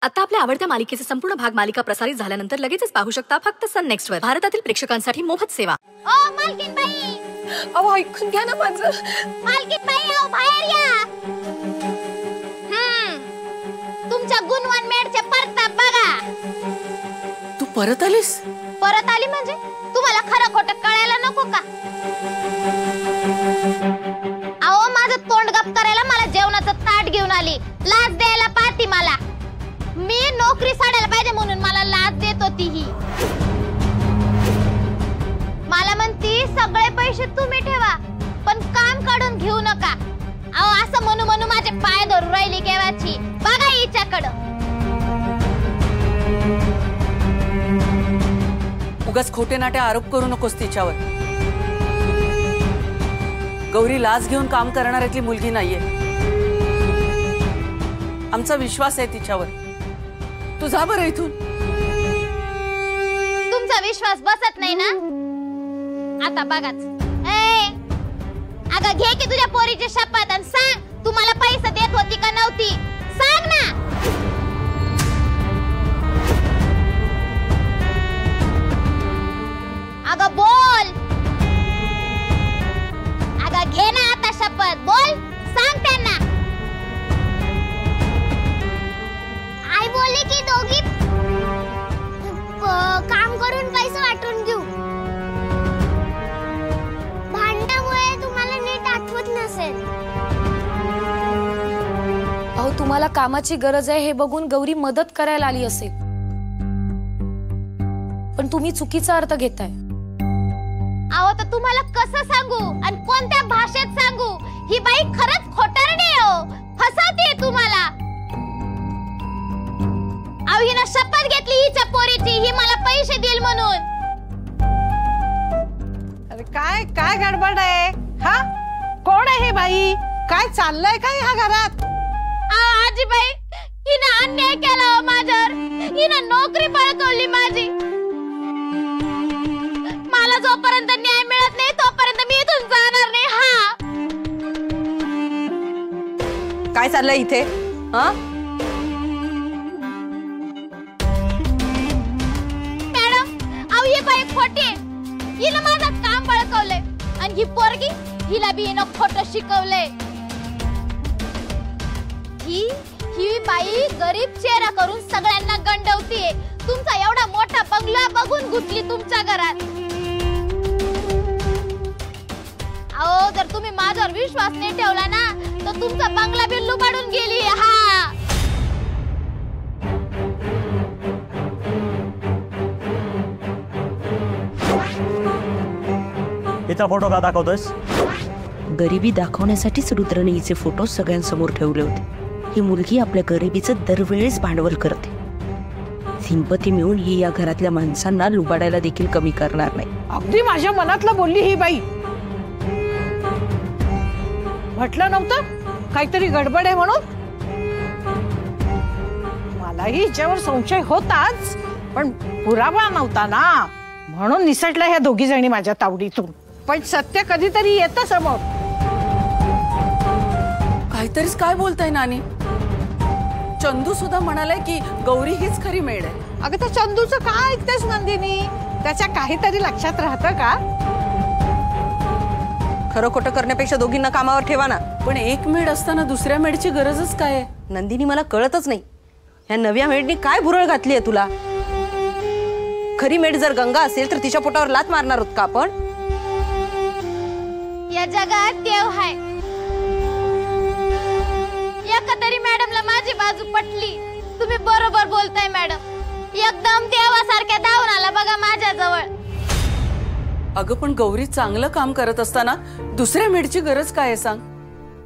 आता आपल्या आवडत्या मालिकेचे संपूर्ण भाग मालिका प्रसारित झाल्यानंतर लगेचच पाहू शकता फक्त सन नेक्स्ट वर. भारतातील प्रेक्षकांसाठी मोफत सेवा. ओ मालकीन बाई, अहो ऐकून घ्या ना माझं. मालकीन बाई अहो बाहेर या. तुमच्या गुणवान मेडचे परताप बघा. तू परत आलीस? परत आली म्हणजे तुम्हाला खरं खोटं कळायला नको का? अहो माझं तोंड गप करायला मला जेवणाचं ताट घेऊन आली. लाज द्यायला पाहती मला. मी नोकरी सोडायला पाहिजे म्हणून मला लाज देत होती ही. मला म्हणती सगळे पैसे तुम्ही ठेवा पण काम काढून घेऊ नका. अहो असं म्हणू म्हणू माझे पाय धरून राहिली केव्हाची. बघा हिच्याकडं. उगाच खोटे नाटे आरोप करू नकोस तिच्यावर. गौरी लाज घेऊन काम करणाऱ्यातली मुलगी नाहीये. आमचा विश्वास आहे तिच्यावर. तू जा बरं इथून. तुमचा विश्वास बसत नाही ना? आता बघाच. अगं घे की तुझ्या पोरीची शपथ आणि सांग तू मला पैसे देत होती का नव्हती. सांग ना. अगं बोल. अगं घे ना आता शपथ. बोल. सांग त्यांना. आई बोलली की दोघी काम करून पैसे वाटून घेऊ. भांडणामुळे तुम्हाला नीट आठवत नसेल. अहो तुम्हाला कामाची गरज आहे हे बघून गौरी मदत करायला आली असेल पण तुम्ही चुकीचा अर्थ घेताय. अहो तर तुम्हाला कसं सांगू आणि कोणत्या भाषेत सांगू? ही बाई खरंच खोटारडी आहे हो. फसवते तुम्हाला. अहो हिने शपथ घेतली हिच्या पोरीची ही मला पैसे देईल म्हणून. अरे काय काय गडबड आहे? हा कोण आहे हे बाई? काय चाललंय काय ह्या घरात? आजीबाई हिने अन्याय केला हो माझ्यावर. हिने नोकरी बळकावली माझी. मला जोपर्यंत न्याय मिळत नाही तोपर्यंत मी इथून जाणार नाही. हा काय चाललंय इथे? हा हिला माझं काम बळकावलंय आणि ही पोरगी हिला बी हिनं खोटं शिकवलंय. ही बाई गरीब चेहरा करून सगळ्यांना गंडवतीये. तुमचा एवढा मोठा बंगला बघून घुसली तुमच्या घरात. अहो जर तुम्ही माझ्यावर विश्वास नाही ठेवला ना तर तुमचा बंगला बी लुबाडून गेली. हा इथं फोटो का दाखवतोस? गरिबी दाखवण्यासाठीच रुद्रने हिचे फोटो सगळ्यांसमोर ठेवले होते. ही मुलगी आपल्या गरिबीचं दरवेळेस भांडवल करते. सिंपती मिळून ही या घरातल्या माणसांना लुबाडायला देखील कमी करणार नाही. अगदी माझ्या मनातलं बोलली ही बाई. म्हटलं नव्हतं काहीतरी गडबड आहे म्हणून. मलाही हिच्यावर संशय होताच पण पुरावा नव्हता ना म्हणून निसटल्या ह्या दोघी जणी माझ्या तावडीतून. पण सत्य कधीतरी येतं समोर. काहीतरीच काय बोलताय नानी? चंदू सुद्धा म्हणालाय की गौरी हीच खरी मेड आहे. अगं त्या चंदूचं काय ऐकतेस नंदिनी? त्याच्या काहीतरी लक्षात राहतं का? खरं खोटं करण्यापेक्षा दोघींना कामावर ठेवा ना. पण एक मेड असताना दुसऱ्या मेडची गरजच काय आहे? नंदिनी मला कळतच नाही ह्या नव्या मेडनी काय भुरळ घातली आहे तुला. खरी मेड जर गंगा असेल तर तिच्या पोटावर लात मारणार आहोत का आपण? या जगात देव आहे. एका तरी मॅडमला माझी बाजू पटली. तुम्ही बरोबर बोलताय मॅडम. एकदम देवासारख्या धावून आला बघा माझ्या जवळ. अगं पण गौरी चांगलं काम करत असताना दुसऱ्या मेडची गरज काय आहे सांग?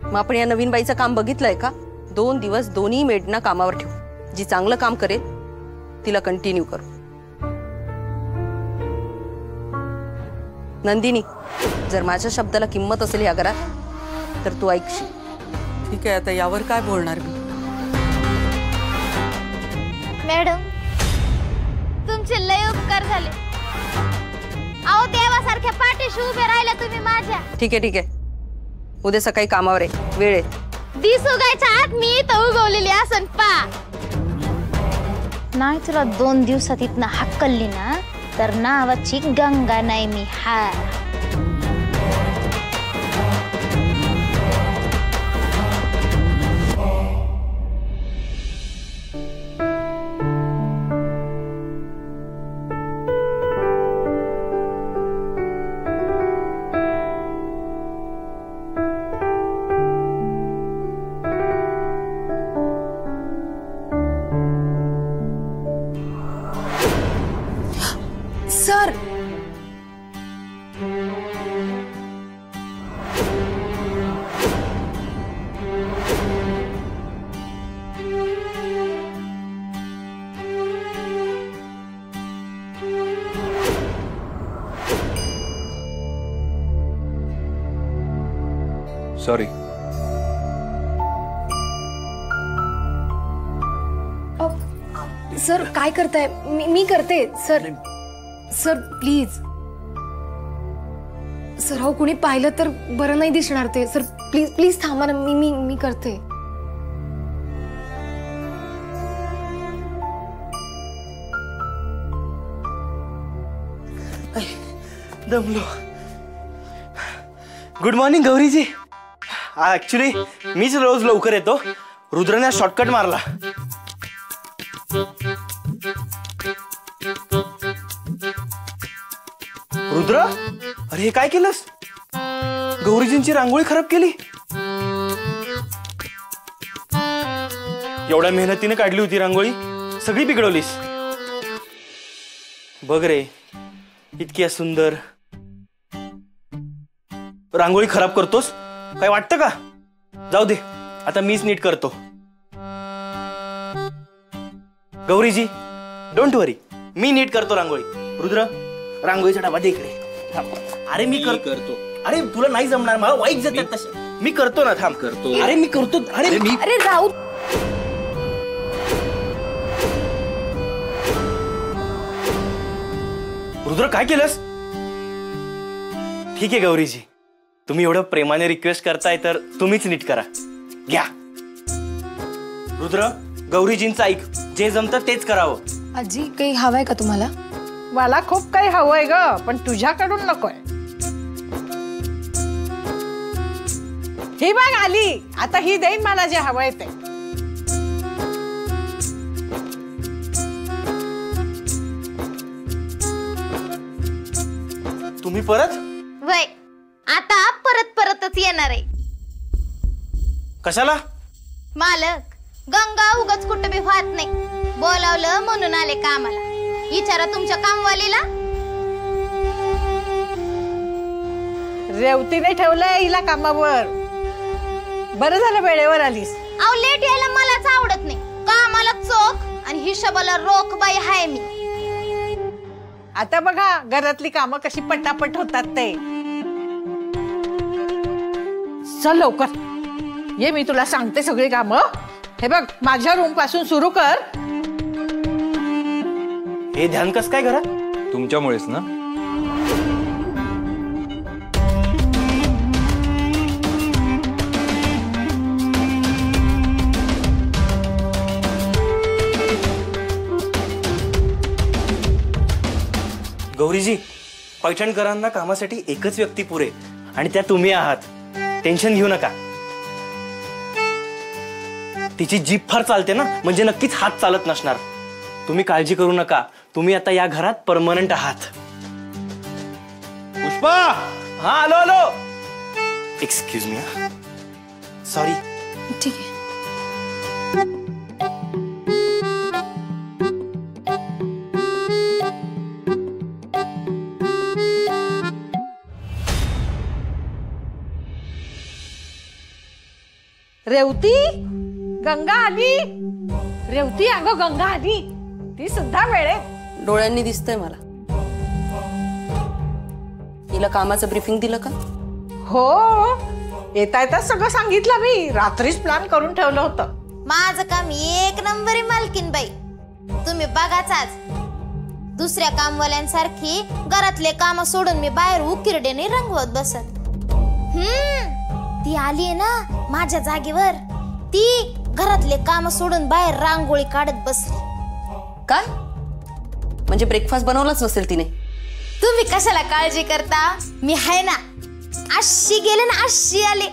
मग आपण या नवीन बाईचं काम बघितलंय का? 2 दिवस दोन्ही मेडना कामावर ठेवू. जी चांगलं काम करेल तिला कंटिन्यू करू. नंदिनी जर माझ्या शब्दाला किंमत असेल या घरात तर तू ऐकशील. ठीक आहे आता यावर काय बोलणार मी? मॅडम तुमचे लय उपकार झाले. अहो देवासारख्या पाठीशी उभे राहिले तुम्ही माझ्या. ठीक आहे उद्या सकाळी कामावर आहे. वेळ आहे. दिस उगायच्या आत मी इथं उगवलेली असन पा. नाही तुला 2 दिवसात इथनं हक्कलली ना तर नावाची गंगा नाही मी हार. Sir sorry. सर काय करताय? मी करते सर. सर प्लीज सर, हो कुणी पाहिलं तर बरं नाही दिसणार ते. सर प्लीज प्लीज थांबा ना. मी करते. दमलो. Good morning Gauriji. ऍक्च्युली मीच रोज लवकर येतो. रुद्रने शॉर्टकट मारला. रुद्र, अरे हे काय केलंस? गौरीजींची रांगोळी खराब केली. एवढ्या मेहनतीने काढली होती रांगोळी, सगळी बिघडवलीस. बघ रे, इतकी सुंदर रांगोळी खराब करतोस. काय वाटतं का? जाऊ दे, आता मीच नीट करतो. गौरीजी डोंट वरी, मी नीट करतो रांगोळी. रुद्र, रांगोळीचा डबा दे इकडे. अरे मी करतो. अरे तुला नाही जमणार, मला वाईट जातात तसे. मी करतो ना, थांब करतो. अरे मी करतो. अरे राहू. रुद्र काय केलंस? ठीक आहे गौरीजी, तुम्ही एवढं प्रेमाने रिक्वेस्ट करताय तर तुम्हीच नीट करा. घ्या. रुद्र, गौरीजींचं ऐक, जे जमतं तेच करावं. आजी काही हवंय का तुम्हाला? मला खूप काही हवंय ग, पण तुझ्याकडून नकोय. ही बघ आली. आता ही देईन मला जे हवंय ते. तुम्ही परत? वय आता परतच येणार आहे. कशाला? मालक, गंगा उगाच कुठं बी वाहत नाही. बोलावलं म्हणून आले कामाला. विचारा तुमच्या कामवालीला. रेवतीने ठेवलंय हिला कामावर. बरं झालं वेळेवर आलीस. अहो लेट यायला मलाच आवडत नाही. कामाला चोख आणि हिशोबाला रोख बाई हाय मी. आता बघा घरातली कामं कशी पटापट होतात ते. चल लवकर ये, मी तुला सांगते सगळी कामं. हे बघ, माझ्या रूम पासून सुरू कर. हे ध्यान कस काय घरात? तुमच्यामुळेच ना. गौरीजी, पैठणकरांना कामासाठी एकच व्यक्ती पुरे, आणि त्या तुम्ही आहात. टेन्शन घेऊ नका. तिची जीभ फार चालते ना, म्हणजे नक्कीच हात चालत नसणार. तुम्ही काळजी करू नका. तुम्ही आता या घरात परमनंट आहात. पुष्पा. हा, आलो. Excuse me. सॉरी. ठीक आहे. रेवती, गंगा आली. रेवती, अगं गंगा आली. ती सुद्धा वेळेत. डोळ्यांनी दिसतंय मला. हिला कामाचं ब्रीफिंग दिलं का? हो, येता येता सगळं सांगितलं मी. रात्रीच प्लॅन करून ठेवलं होतं. माझं काम 1 नंबरी मालकीन बाई. तुम्ही बघाच आज. दुसऱ्या कामवाल्यांसारखी घरातले काम सोडून मी बाहेर उकिरडेने रंगवत बसत. ती आली ना माझ्या जागेवर. ती घरातले काम सोडून बाहेर रांगोळी काढत बसली. काय म्हणजे ब्रेकफास्ट बनवलाच नसेल तिने? तुम्ही कशाला काळजी करता, मी आहे ना. अशी गेले ना अशी आले,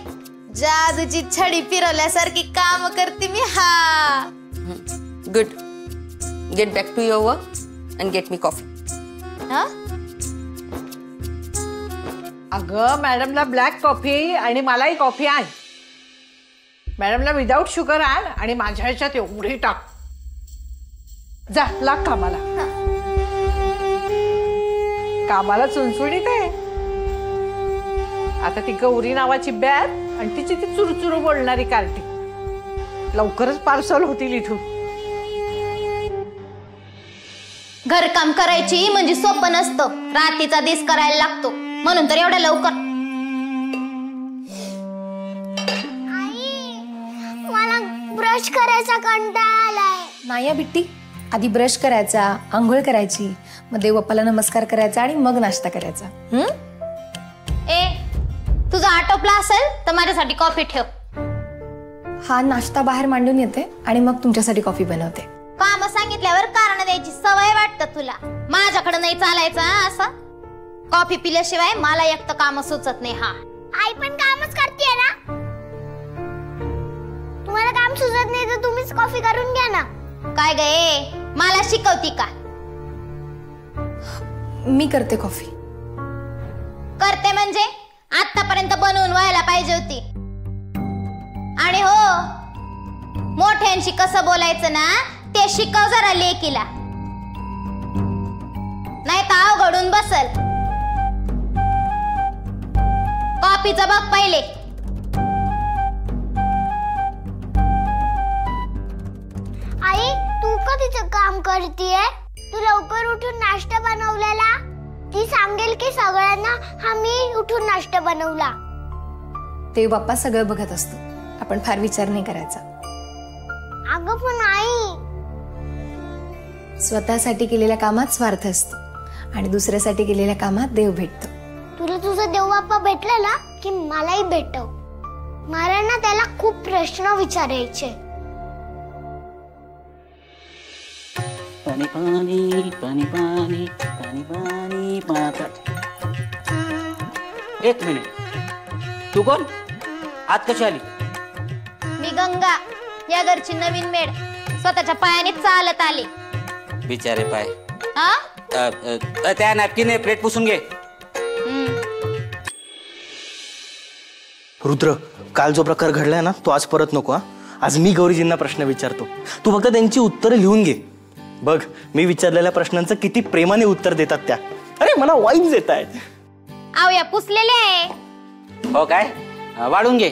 जादूची छडी फिरवल्यासारखी काम करते मी. हा good. Get back to your work and get me coffee. हा अगं मॅडमला ब्लॅक कॉफी आणि मलाही कॉफी आण. मॅडमला विदाऊट शुगर आण आणि माझ्या ह्याच्यात एवढी टाक. जा लाग कामाला. कामाला चुनचुणीत आहे. आता ती गौरी नावाची बॅग आणि तिची ती चुरचुरू बोलणारी कार्टी. लवकरच पार्सल होतील इथून. घरकाम करायची म्हणजे सोपं नसतं, रात्रीचा दिस करायला लागतो. म्हणून तर एवढ्या लवकर. मला ब्रश करायचा कंटाळा आलाय. नाही बिट्टी, आधी ब्रश करायचा, आंघोळ करायची, मग देवबाप्पाला नमस्कार करायचा आणि मग नाश्ता करायचा. ए तुझा आटोपला असेल तर माझ्यासाठी कॉफी ठेव. हा नाश्ता बाहेर मांडून येते आणि मग तुमच्यासाठी कॉफी बनवते. काम सांगितल्यावर कारण द्यायची सवय वाटतं तुला. माझ्याकडे नाही चालायचं असं. कॉफी पिल्याशिवाय मला एकटं काम सुचत नाही. हा आई पण कामच करते ना. तुम्हाला काम सुचत नाही तर तुम्हीच कॉफी करून घ्या ना. काय गे, मला शिकवती का? मी करते कॉफी. करते म्हणजे आतापर्यंत बनवून व्हायला पाहिजे होती. आणि हो, मोठ्यांशी कसं बोलायचं ना ते शिकव जरा लेकीला, नाही तर अवघडून बसल. कॉफीचं बघ पहिले. आई तू कधीच काम करतीये? तू लवकर उठून नाश्ता बनवलेला. ती सांगेल की सगळ्यांना हा मी उठून नाश्ता बनवला. देवबाप्पा सगळं बघत असतो, आपण फार विचार नाही करायचा. अगं पण आई, स्वतःसाठी केलेल्या कामात स्वार्थ असतो आणि दुसऱ्यासाठी केलेल्या कामात देव भेटतो. तुला तुझा देवबाप्पा भेटला ना की मलाही भेटव. मला ना त्याला खूप प्रश्न विचारायचे. पाणी पाणी पाणी पाणी पाणी पाणी पाणी. एक मिनिट, तू कोण? आत कशी आली? मी गंगा, या घरची नवीन मेड. स्वतःच्या पायाने चालत आली. बिचारे पाय. हा त्या नॅपकिन प्लेट पुसून घे. रुद्र, काल जो प्रकार घडलाय ना तो आज परत नको. आज मी गौरीजींना प्रश्न विचारतो, तू फक्त त्यांची उत्तरं लिहून घे. बघ मी विचारलेल्या प्रश्नांचं किती प्रेमाने उत्तर देतात त्या. अरे मला वाईब्स येत आहेत. आवया पुसलेले. हो काय, वाढून घे.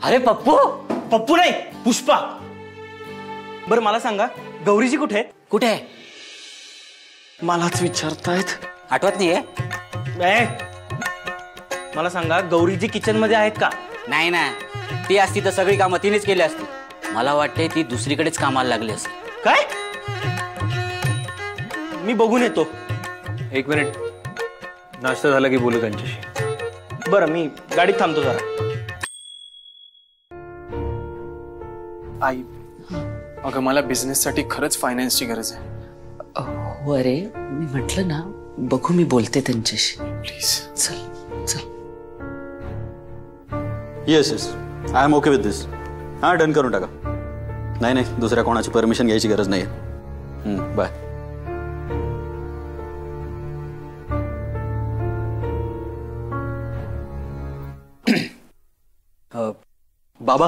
अरे पप्पू. पप्पू नाही, पुष्पा. बरं मला सांगा, गौरीजी कुठे आहेत? कुठे आहे? मलाच विचारतायत. आठवत नाहीये? मला सांगा, गौरीजी किचन मध्ये आहेत का? नाही ना, ती असती तर सगळी कामं तिनेच केली असती. मला वाटते ती दुसरीकडेच कामाला लागली असेल. काय? मी बघून येतो. एक मिनिट, नाश्ता झाला की बोलू त्यांच्याशी. बरं मी गाडीत थांबतो जरा. आई, अगं मला बिझनेससाठी खरंच फायनान्सची गरज आहे. हो अरे, मी म्हटलं ना बघू, मी बोलते त्यांच्याशी. प्लीज चल चल. Yes yes, I am okay with this. हां डन करून टाका. नाही नाही, दुसऱ्या कोणाची परमिशन घ्यायची गरज नाही. बाय. बाबा,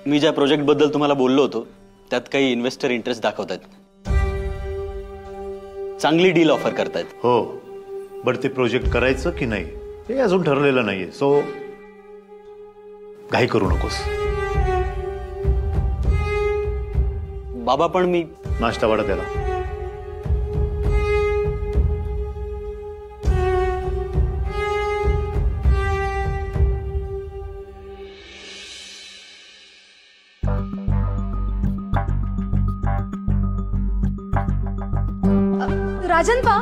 मी ज्या प्रोजेक्टबद्दल तुम्हाला बोललो होतो त्यात काही इन्व्हेस्टर इंटरेस्ट दाखवतात. चांगली डील ऑफर करतायत. हो, बरं ते प्रोजेक्ट करायचं की नाही हे अजून ठरलेलं नाहीये. सो घाई करू नकोस. बाबा पण मी नाश्ता वाढत याला. राजन पा,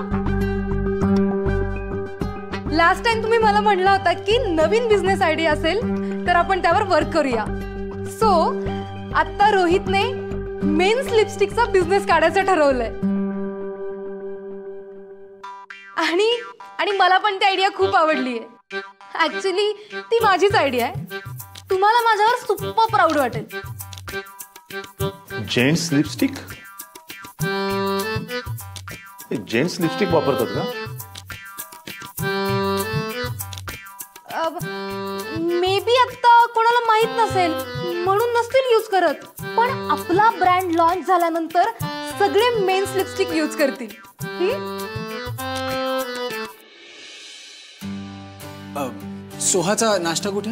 लास्ट टाइम तुम्ही मला म्हणला होता की नवीन बिझनेस आयडिया असेल तर आपण त्यावर वर्क करूया. सो आता रोहितने मेन्स लिपस्टिकचा बिझनेस काढायचं ठरवलंय. आणि मला पण ती आयडिया खूप आवडली आहे. ऍक्च्युली ती माझीच आयडिया आहे. तुम्हाला माझ्यावर सुपर प्राऊड वाटेल. Gents lipstick? जेंट्स लिपस्टिक वापरतात का? मे बी आता कोणाला माहित नसेल म्हणून नसतील यूज करत. पण आपला ब्रँड लॉन्च झाल्यानंतर सगळे मेन्स लिपस्टिक यूज करतील. सोहाचा नाश्ता कुठे?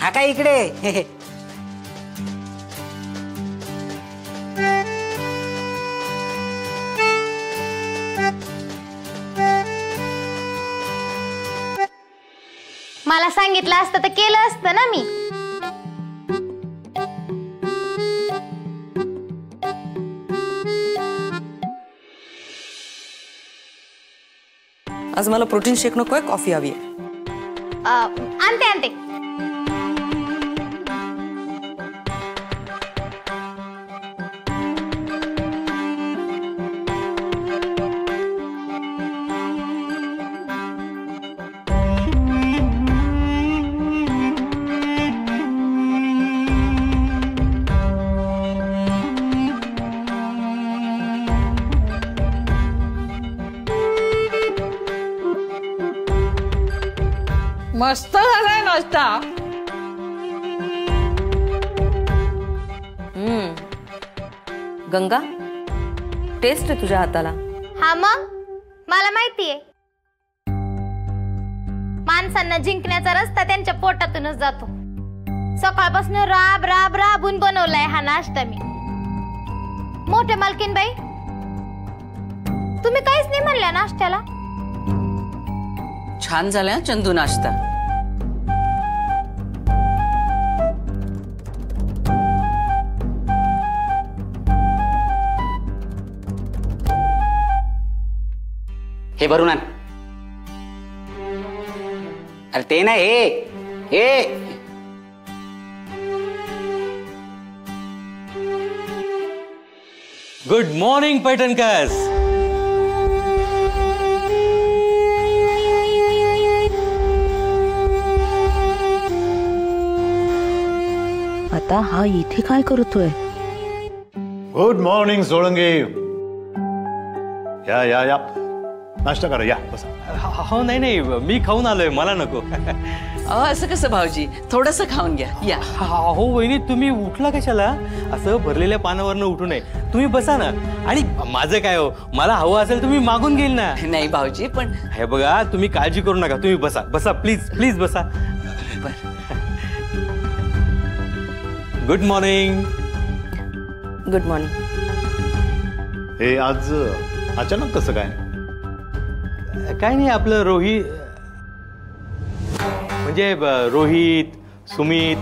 हा काय इकडे? मला सांगितलं असतं तर केलं असतं ना मी. आज मला प्रोटीन शेक नकोय, कॉफी हवी आहे. आणते. मस्त झालाय नाश्ता. गंगा, टेस्ट आहे तुझ्या हाताला. हा मग मला माहितीये. माणसांना जिंकण्याचा रस्ता त्यांच्या पोटातूनच जातो. सकाळपासून राबून बनवलाय हा नाश्ता मी. मोठे मालकीन बाई, तुम्ही काहीच नाही म्हणल्या नाश्त्याला. छान झालाय चंदू नाश्ता. हे भरून आण. अरे ते ना हे गुड मॉर्निंग पैठणकर्स. आता हा इथे काय करतोय? Good morning Solanke. या नाश्ता करा, या बसा. हो नाही मी खाऊन आलोय, मला नको. असं कसं भाऊजी, थोडस खाऊन घ्या. या. हो वहिनी, तुम्ही उठला कशाला? असं भरलेल्या पानावरनं उठू नये. तुम्ही बसा ना. आणि माझं काय हो, मला हवं असेल तुम्ही मागून घेईल ना. नाही भाऊजी, पण हे बघा, तुम्ही काळजी करू नका. तुम्ही बसा प्लीज बसा. Good morning. Good morning. हे आज अचानक कसं काय? काय नाही, आपलं रोहित, सुमित,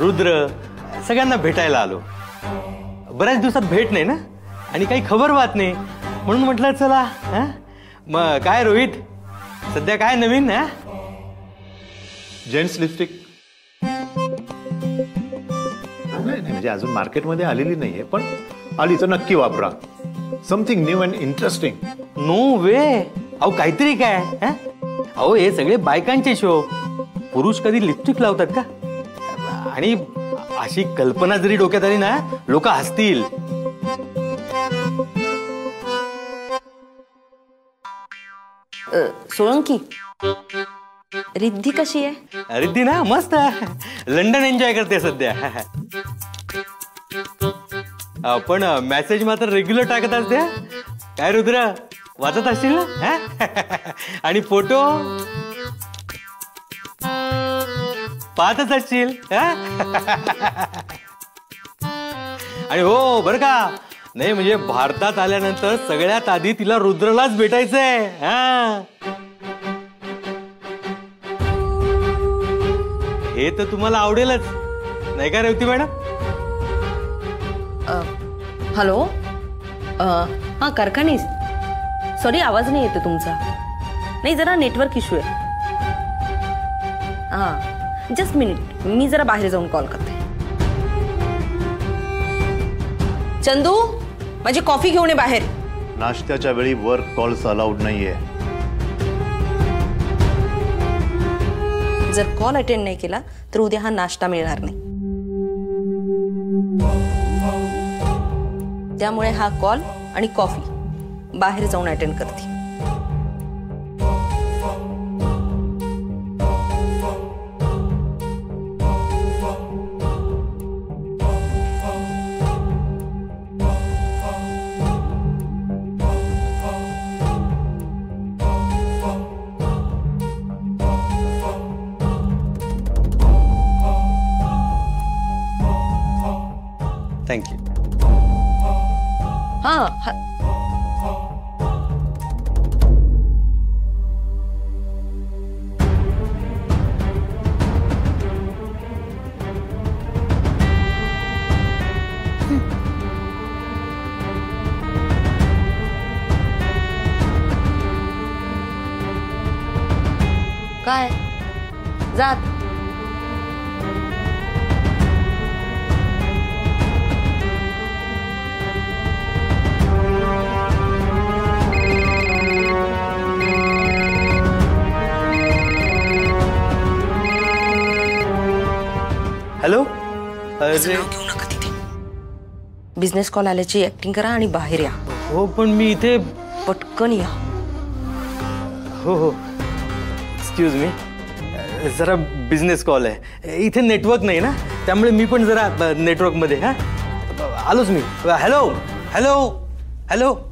रुद्र सगळ्यांना भेटायला आलो. बऱ्याच दिवसात भेट नाही ना, आणि काही खबर बात नाही, म्हणून म्हटलं चला. मग काय रोहित, सध्या काय नवीन? जेंट्स लिपस्टिक नाही म्हणजे अजून मार्केटमध्ये आलेली नाहीये, पण आली तर नक्की वापरा. Something new and interesting. No way. अहो काहीतरी काय. अहो हे सगळे बायकांचे शो. पुरुष कधी लिपस्टिक लावतात का? आणि अशी कल्पना जरी डोक्यात आली ना, लोक हसतील. सोळंकी, रिद्धी कशी आहे? रिद्धी ना मस्त, लंडन एन्जॉय करते सध्या. पण मेसेज मात्र रेग्युलर टाकत असते. काय रुद्र, वाचत असतील ना? आणि फोटो पाहतच असतील. आणि हो बर का, नाही म्हणजे भारतात आल्यानंतर सगळ्यात आधी तिला रुद्रलाच भेटायचंय. हे तर तुम्हाला आवडेलच, नाही का रेवती मॅडम? हॅलो, हा कारखानीस. सॉरी, आवाज नाही येतो तुमचा. नाही, जरा नेटवर्क इश्यू आहे. हा जस्ट मिनिट, मी जरा बाहेर जाऊन कॉल करते. चंदू, माझी कॉफी घेऊन ये बाहेर. नाश्त्याच्या वेळी वर्क कॉल्स अलाउड नाहीये. जर कॉल अटेंड नाही केला तर उद्या हा नाश्ता मिळणार नाही. त्यामुळे हा कॉल आणि कॉफी बाहेर जाऊन अटेंड करते. थँक्यू. हा काय जात. हॅलो. बिझनेस कॉल आल्याची ऍक्टिंग करा आणि बाहेर या. हो पण मी इथे. पटकन या. हो हो एक्सक्यूज मी, जरा बिझनेस कॉल आहे, इथे नेटवर्क नाही ना, त्यामुळे मी पण जरा नेटवर्कमध्ये. हां आलोच मी. Hello hello hello.